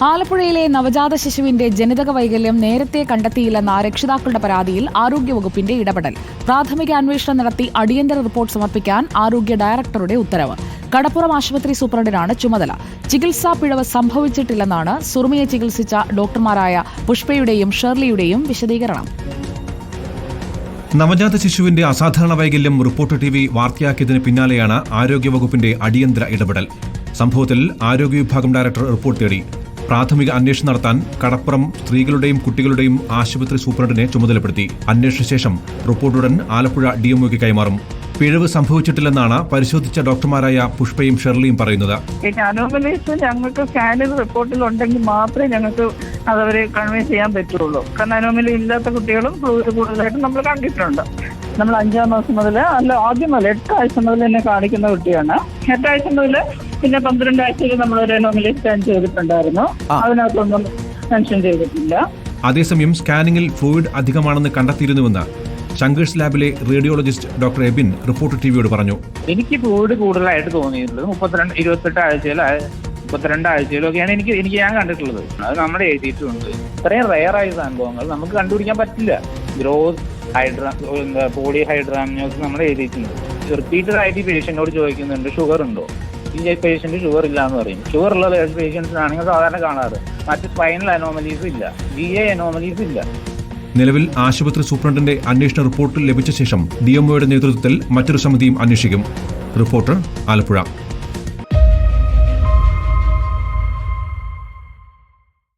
ആലപ്പുഴയിലെ നവജാത ശിശുവിന്റെ ജനിതക വൈകല്യം നേരത്തെ കണ്ടെത്തിയില്ലെന്ന രക്ഷിതാക്കളുടെ പരാതിയിൽ ആരോഗ്യവകുപ്പിന്റെ ഇടപെടൽ. പ്രാഥമിക അന്വേഷണം നടത്തി അടിയന്തര റിപ്പോർട്ട് സമർപ്പിക്കാൻ ആരോഗ്യ ഡയറക്ടറുടെ ഉത്തരവ്. കടപ്പുറം ആശുപത്രി സൂപ്രണ്ടിനാണ് ചുമതല. ചികിത്സാ പിഴവ് സംഭവിച്ചിട്ടില്ലെന്നാണ് സുറുമിയെ ചികിത്സിച്ച ഡോക്ടർമാരായ പുഷ്പയുടെയും ഷേർലിയുടെയും വിശദീകരണം. നവജാത ശിശുവിന്റെ അസാധാരണ വൈകല്യം റിപ്പോർട്ടർ TV വാർത്തയാക്കിയതിന് പിന്നാലെയാണ് ആരോഗ്യവകുപ്പിന്റെ അടിയന്തര ഇടപെടൽ. സംഭവത്തിൽ ആരോഗ്യ വിഭാഗം ഡയറക്ടർ റിപ്പോർട്ട് തേടി. പ്രാഥമിക അന്വേഷണം നടത്താൻ കടപ്പുറം സ്ത്രീകളുടെയും കുട്ടികളുടെയും ആശുപത്രി സൂപ്രണ്ടിനെ ചുമതലപ്പെടുത്തി. അന്വേഷണശേഷം റിപ്പോർട്ടുടൻ ആലപ്പുഴ DMOയ്ക്ക് കൈമാറും. പിഴവ് സംഭവിച്ചിട്ടില്ലെന്നാണ് പരിശോധിച്ച ഡോക്ടർമാരായ പുഷ്പയും ഷെർലിയും പറയുന്നത്. അനോമലീസ് ഞങ്ങൾക്ക് സ്കാനിൽ റിപ്പോർട്ടിൽ ഉണ്ടെങ്കിൽ മാത്രമേ ഞങ്ങൾക്ക് അതവരെ കൺവിൻസ് ചെയ്യാൻ പറ്റുള്ളൂ. കാരണം അനോമലി ഇല്ലാത്ത കുട്ടികളും ഫ്ലൂയിഡ് കൂടുതലായിട്ടും നമ്മൾ കണ്ടിട്ടുണ്ട്. നമ്മൾ 5-ാം മാസം മുതൽ ആദ്യം മുതൽ 8 ആഴ്ച മുതൽ എന്നെ കാണിക്കുന്ന കുട്ടിയാണ്. 8 ആഴ്ച മുതൽ പിന്നെ 12 ആഴ്ചയിൽ നമ്മളൊരു അനോമലി സ്കാൻ ചെയ്തിട്ടുണ്ടായിരുന്നു. അതിനകത്തൊന്നും മെൻഷൻ ചെയ്തിട്ടില്ല. അതേസമയം സ്കാനിങ്ങിൽ ഫ്ലൂയിഡ് അധികമാണെന്ന് കണ്ടെത്തിയിരുന്നുവെന്ന് ശങ്കേഴ്സ് ലാബിലെ റേഡിയോളജിസ്റ്റ് ഡോക്ടർ എബിൻ റിപ്പോർട്ടർ TVയോട് പറഞ്ഞു. എനിക്ക് ഫ്ലൂയിഡ് കൂടുതലായിട്ട് തോന്നിയിട്ടുള്ളത് 28 ആഴ്ചയിലോ 32 ആഴ്ചയിലോ ഒക്കെയാണ് എനിക്ക് ഞാൻ കണ്ടിട്ടുള്ളത്. അത് നമ്മുടെ എഴുതിയിട്ടുണ്ട്. ഇത്രയും റെയറായ സംഭവങ്ങൾ നമുക്ക് കണ്ടുപിടിക്കാൻ പറ്റില്ല. ഗ്രോസ് പോളിഹൈഡ്രാമിനോസ് നമ്മൾ എഴുതിയിട്ടുണ്ട്. റിപ്പീറ്റഡ് ആയിട്ട് ഈ പേഷ്യന്റിനോട് ചോദിക്കുന്നുണ്ട് ഷുഗർ ഉണ്ടോ. ഈ പേഷ്യന്റ് ഷുഗർ ഇല്ല എന്ന് പറയും. ഷുഗർ ഉള്ള പേഷ്യൻസിനാണെങ്കിൽ സാധാരണ കാണാറ്. മറ്റ് സ്പൈനൽ അനോമലീസ് ഇല്ല, GA അനോമലീസ് ഇല്ല. നിലവിൽ ആശുപത്രി സൂപ്രണ്ടിന്റെ അന്വേഷണ റിപ്പോർട്ട് ലഭിച്ച ശേഷം DMOയുടെ നേതൃത്വത്തിൽ മറ്റൊരു സമിതിയും അന്വേഷിക്കും. റിപ്പോർട്ടർ, ആലപ്പുഴ.